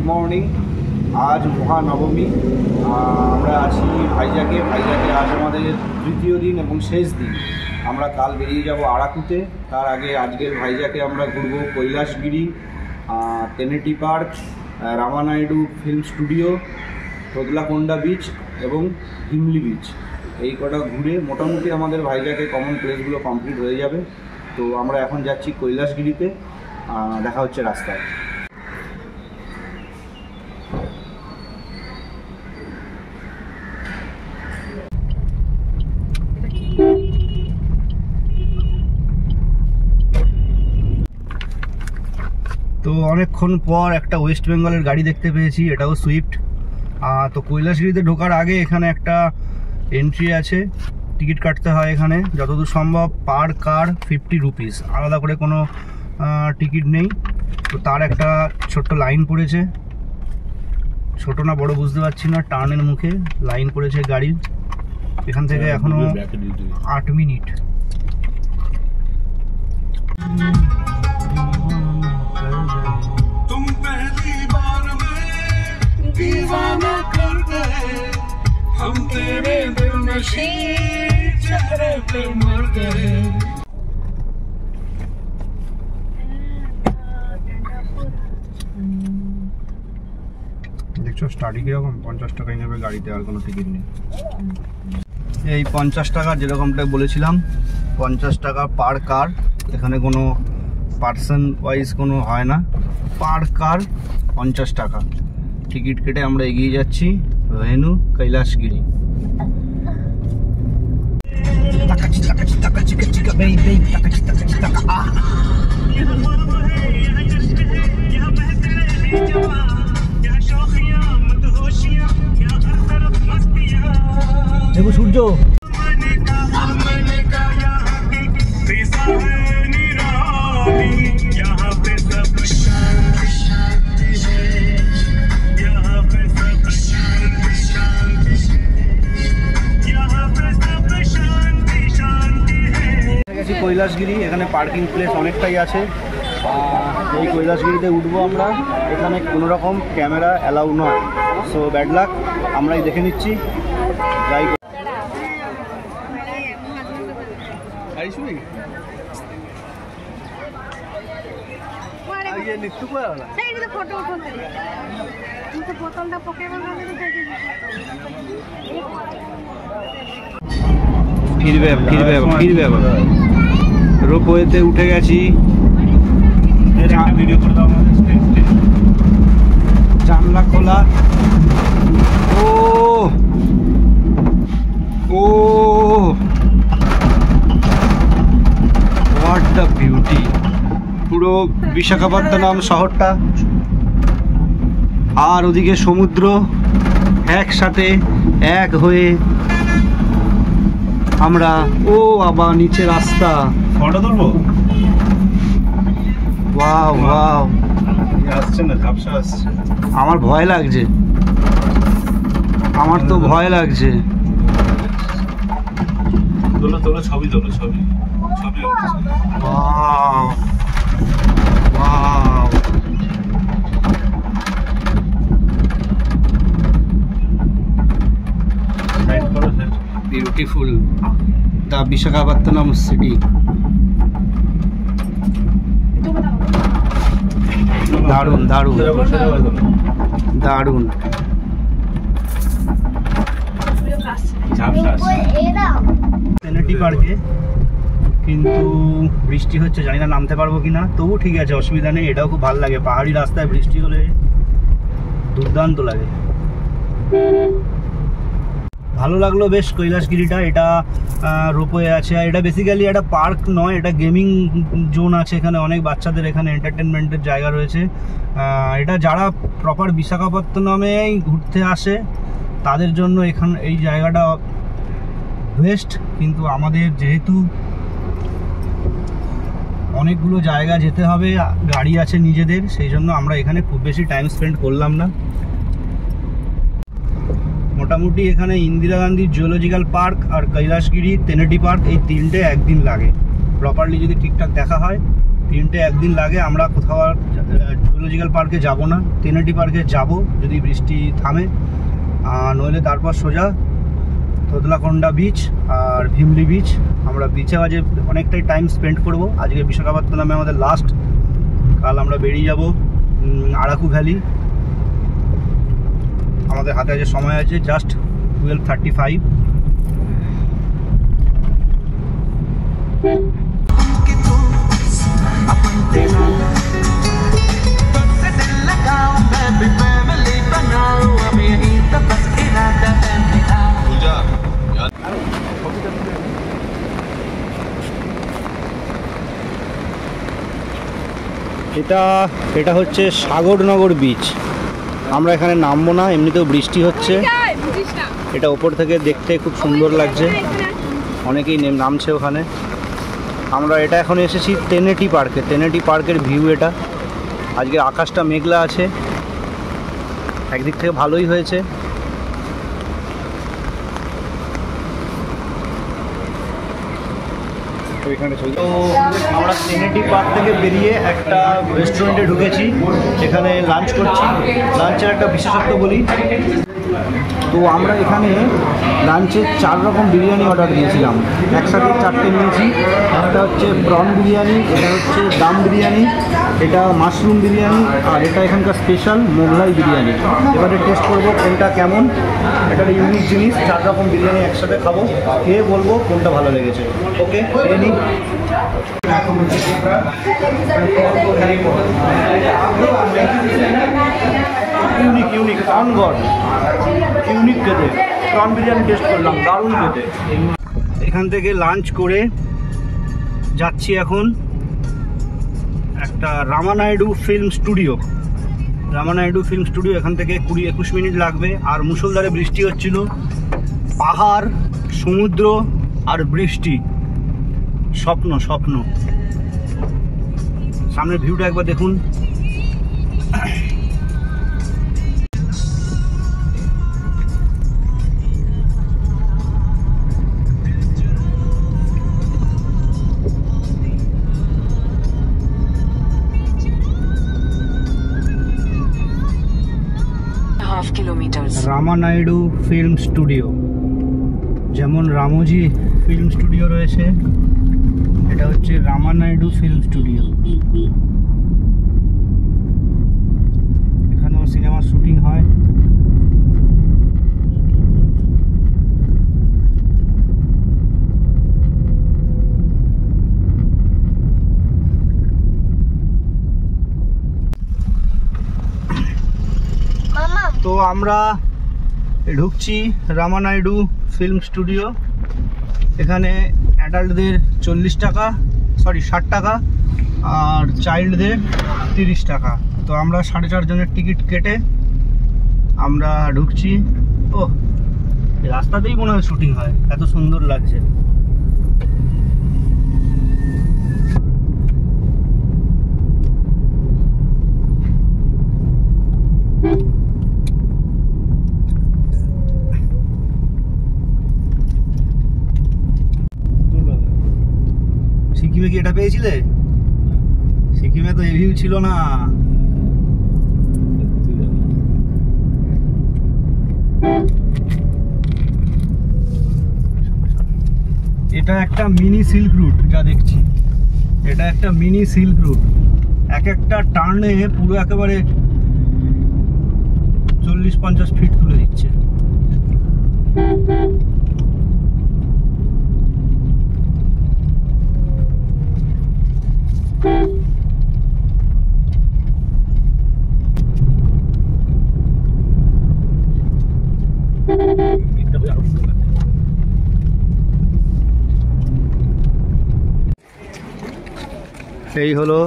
Morning. আজ মহানবমী, আমরা আছি ভাইজাকে। আজ আমাদের তৃতীয় দিন এবং শেষ দিন। আমরা কাল বেরিয়ে যাব আরাকুতে। তার আগে আজকের ভাইজাকে আমরা ঘুরবো Kailasagiri, Tenneti park, Ramanaidu film studio, Thotlakonda beach এবং হিমলি বিচ। এই কটা ঘুরে মোটামুটি আমাদের ভাইজাকে কমন প্লেসগুলো কমপ্লিট হয়ে যাবে। তো আমরা এখন যাচ্ছি কৈলাসগিরিতে, দেখা হচ্ছে রাস্তায়। তো অনেকক্ষণ পর একটা ওয়েস্ট বেঙ্গলের গাড়ি দেখতে পেয়েছি, এটাও সুইফট। তো কৈলাসগিরিতে ঢোকার আগে এখানে একটা এন্ট্রি আছে, টিকিট কাটতে হয় এখানে যতদূর সম্ভব। পার কার 50 রুপিস, আলাদা করে কোনো টিকিট নেই। তো তার একটা ছোট্ট লাইন পড়েছে, ছোট না বড় বুঝতে পারছি না, টার্নের মুখে লাইন পড়েছে গাড়ির। এখান থেকে এখনো 8 মিনিট। हम तेरे दिलनशी चेहरे पे मर गए। দেখছো স্টাডি কিরকম? 50 টাকাই নেবে গাড়িতে, আর কোনো টিকিট নেই। এই 50 টাকা যেরকমটা বলেছিলাম, 50 টাকা পার কার। এখানে কোনো পার্সন ওয়াইজ কোনো হয় না, পার কার 50 টাকা। টিকিট কেটে আমরা এগিয়ে যাচ্ছি ভেনু কৈলাসগিরি। দেখো সূর্য। কৈলাসগিরি, এখানে পার্কিং প্লেস অনেকটাই আছে। এই কৈলাসগিরিতে উঠবো আমরা। এখানে কোনো রকম ক্যামেরা অ্যালাউ নয়, সো ব্যাড লাক। আমরাই দেখে নিচ্ছি, যাই। ফিরবে রোপওয়েতে উঠে গেছি। জানলা খোলা। ও হোয়াট দ্য বিউটি! পুরো বিশাখাপত্তনম শহরটা আর ওদিকে সমুদ্র একসাথে এক হয়ে আমরা। আবার নিচে রাস্তা। ফটো তুলবো? ওয়াও ওয়াও, আসছে না, ঝাপসা আসছে। আমার ভয় লাগছে, আমার তো ভয় লাগছে। তোলো ছবি, ছবি। Wow wow, beautiful the Visakhapatnam city. দারুণ দারুণ দারুণ। তেনেটি পার্কে কিন্তু বৃষ্টি হচ্ছে, জানি না নামতে পারবো কিনা। তবু ঠিক আছে, অসুবিধা নেই। এটাও খুব ভালো লাগে, পাহাড়ি রাস্তায় বৃষ্টি হলে দুর্দান্ত লাগে। ভালো লাগলো বেশ কৈলাসগিরিটা। এটা রোপওয়ে আছে, আর এটা বেসিক্যালি একটা পার্ক নয়, এটা গেমিং জোন আছে। এখানে অনেক বাচ্চাদের এখানে এন্টারটেনমেন্টের জায়গা রয়েছে। এটা যারা প্রপার বিশাখাপত্তনমেই ঘুরতে আসে তাদের জন্য এই জায়গাটা বেস্ট। কিন্তু আমাদের যেহেতু অনেকগুলো জায়গা যেতে হবে, গাড়ি আছে নিজেদের, সেই জন্য আমরা এখানে খুব বেশি টাইম স্পেন্ড করলাম না। মোটামুটি এখানে ইন্দিরা গান্ধী জুলজিক্যাল পার্ক আর কৈলাসগিরি তেনেটি পার্ক, এই তিনটে একদিন লাগে প্রপারলি যদি ঠিকঠাক দেখা হয়। 3টে একদিন লাগে। আমরা কোথাও আর জুলজিক্যাল পার্কে যাব না, টেনেটি পার্কে যাব যদি বৃষ্টি থামে, নইলে তারপর সোজা তোতলাকোন্ডা বিচ আর ভিমলি বিচ। আমরা বিচে আজ অনেকটাই টাইম স্পেন্ড করব। আজকে বিশাখাপত্তনমে আমাদের লাস্ট, কাল আমরা বেরিয়ে যাব আরাকু ভ্যালি। আমাদের হাতে আজ সময় আছে জাস্ট 12:35। এটা হচ্ছে সাগরনগর বিচ। আমরা এখানে নামবো না, এমনিতেও বৃষ্টি হচ্ছে। এটা ওপর থেকে দেখতে খুব সুন্দর লাগছে, অনেকেই নামছে ওখানে। আমরা এটা এখন এসেছি টেনেটি পার্কে। টেনেটি পার্কের ভিউ এটা। আজকে আকাশটা মেঘলা আছে, একদিক থেকে ভালোই হয়েছে। তো আমরা টেনেটি পার্ক থেকে বেরিয়ে একটা রেস্টুরেন্টে ঢুকেছি, সেখানে লাঞ্চ করছি। লাঞ্চের একটা বিশেষত্ব বলি, তো আমরা এখানে লাঞ্চে 4 রকম বিরিয়ানি অর্ডার দিয়েছিলাম, একসাথে 4টে নিয়েছি। একটা হচ্ছে প্রন বিরিয়ানি, এটা হচ্ছে দাম বিরিয়ানি, এটা মাশরুম বিরিয়ানি, আর এটা এখানকার স্পেশাল মোগলাই বিরিয়ানি। এবারে টেস্ট করবো কোনটা কেমন। এটা ইউনিক জিনিস, 4 রকম বিরিয়ানি একসাথে খাবো, খেয়ে বলবো কোনটা ভালো লেগেছে। ওকে, খেয়ে নিই। ইউনিক অন গড, ইউনিক খেতে। প্রন বিরিয়ানি টেস্ট করলাম, দারুণ খেতে। এখান থেকে লাঞ্চ করে যাচ্ছি এখন একটা Ramanaidu film studio. Ramanaidu film studio এখান থেকে 20-21 মিনিট লাগবে। আর মুষলধারে বৃষ্টি হচ্ছিল, পাহাড়, সমুদ্র আর বৃষ্টি, স্বপ্ন স্বপ্ন। সামনের ভিউটা একবার দেখুন। রামানাইডু ফিল্ম স্টুডিও, যেমন রামোজি ফিল্ম স্টুডিও রয়েছে, এটা হচ্ছে রামানাইডু ফিল্ম স্টুডিও। এখানেও সিনেমার শুটিং হয়। তো আমরা ঢুকছি রামানাইডু ফিল্ম স্টুডিও। এখানে অ্যাডাল্টদের 40 টাকা, 60 টাকা, আর চাইল্ডদের 30 টাকা। তো আমরা 4.5 জনের টিকিট কেটে আমরা ঢুকছি। ও, রাস্তাতেই মনে হয় শুটিং হয়, এত সুন্দর লাগছে। সিকিমে কি এটা পেয়েছিলে? সিকিমে তো এভিউ ছিল না। এটা একটা মিনি সিল্ক রুট, যা দেখছি এটা একটা মিনি সিল্ক রুট। এক একটা টার্নে পুরো একেবারে 40-50 ফিট তুলে দিচ্ছে। এই হলো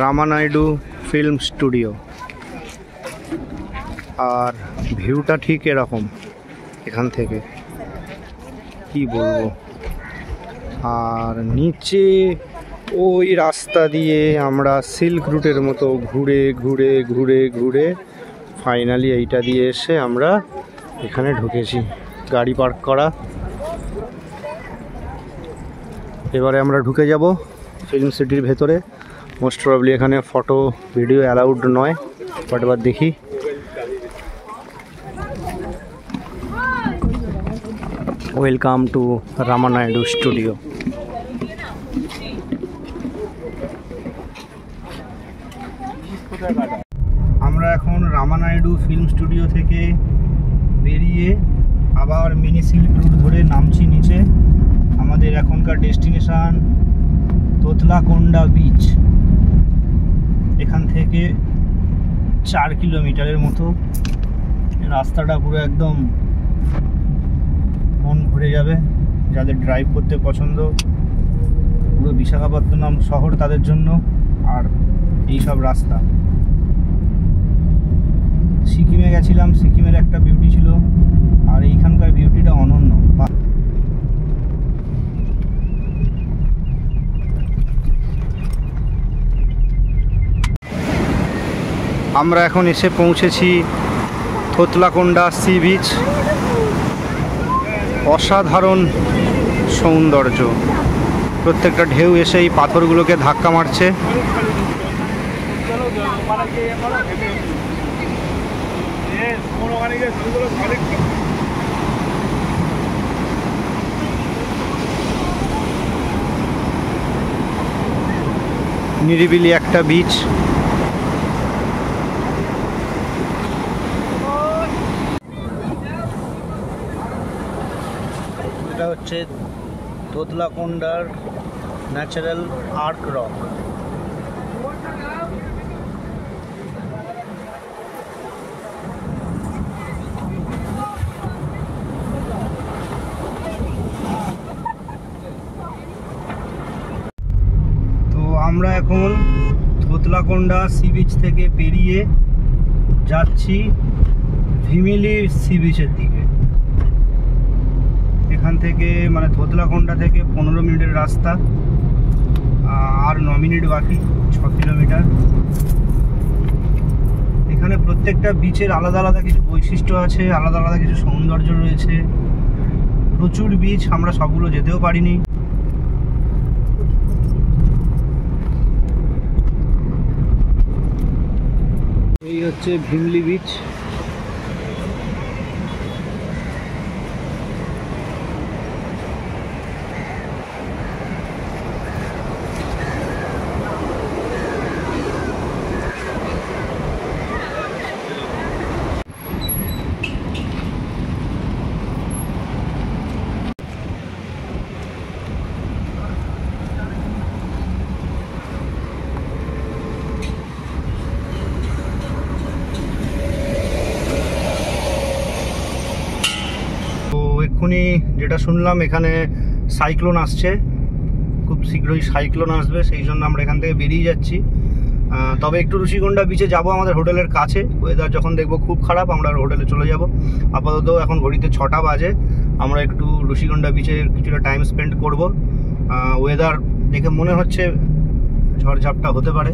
রামানাইডু ফিল্ম স্টুডিও, আর ভিউটা ঠিক এরকম এখান থেকে, কি বলবো। আর নিচে ওই রাস্তা দিয়ে আমরা সিল্ক রুটের মতো ঘুরে ঘুরে ঘুরে ঘুরে ফাইনালি এইটা দিয়ে এসে আমরা এখানে ঢুকেছি। গাড়ি পার্ক করা। এবারে আমরা ঢুকে যাব ফিল্ম সিটির ভেতরে। মোস্ট প্রবলি এখানে ফটো ভিডিও অ্যালাউড নয়, বাট এবার দেখি। Welcome to Ramanaidu studio. আমরা এখন রামানাইডু ফিল্ম স্টুডিও থেকে বেরিয়ে আবার মিনি সিল্ক রুট ধরে নামছি নিচে। আমাদের এখনকার ডেস্টিনেশন তোতলাকোন্ডা বিচ। এখান থেকে 4 কিলোমিটারের মতো। রাস্তাটা পুরো একদম মন ভরে যাবে যাদের ড্রাইভ করতে পছন্দ। পুরো বিশাখাপত্তনম শহর তাদের জন্য। আর এই সব রাস্তা, সিকিমে গেছিলাম, সিকিমের একটা বিউটি ছিল, আর এইখানকার বিউটিটা অনন্য। আমরা এখন এসে পৌঁছেছি তোতলাকোন্ডা সি বিচ। অসাধারণ সৌন্দর্য, প্রত্যেকটা ঢেউ এসে এই পাথরগুলোকে ধাক্কা মারছে। নিরিবিলি একটা বিচ। এটা হচ্ছে তোতলাকোন্ডার ন্যাচারাল আর্ক রক। আমরা এখন তোতলাকোন্ডা সি বিচ থেকে পেরিয়ে যাচ্ছি ভিমিলি সি বিচের দিকে। এখান থেকে মানে তোতলাকোন্ডা থেকে 15 মিনিটের রাস্তা, আর 9 মিনিট বাকি, 6 কিলোমিটার। এখানে প্রত্যেকটা বিচের আলাদা আলাদা কিছু বৈশিষ্ট্য আছে, আলাদা আলাদা কিছু সৌন্দর্য রয়েছে। প্রচুর বিচ, আমরা সবগুলো যেতেও পারিনি। এই হচ্ছে ভিমলি বিচ। এক্ষুনি যেটা শুনলাম এখানে সাইক্লোন আসছে, খুব শীঘ্রই সাইক্লোন আসবে, সেই জন্য আমরা এখান থেকে বেরিয়ে যাচ্ছি। তবে একটু ঋষিকোন্ডা বিচে যাব আমাদের হোটেলের কাছে। ওয়েদার যখন দেখবো খুব খারাপ আমরা হোটেলে চলে যাব। আপাতত এখন ঘড়িতে 6টা বাজে। আমরা একটু ঋষিকোন্ডা বিচে কিছুটা টাইম স্পেন্ড করব। ওয়েদার দেখে মনে হচ্ছে ঝড়ঝাপটা হতে পারে।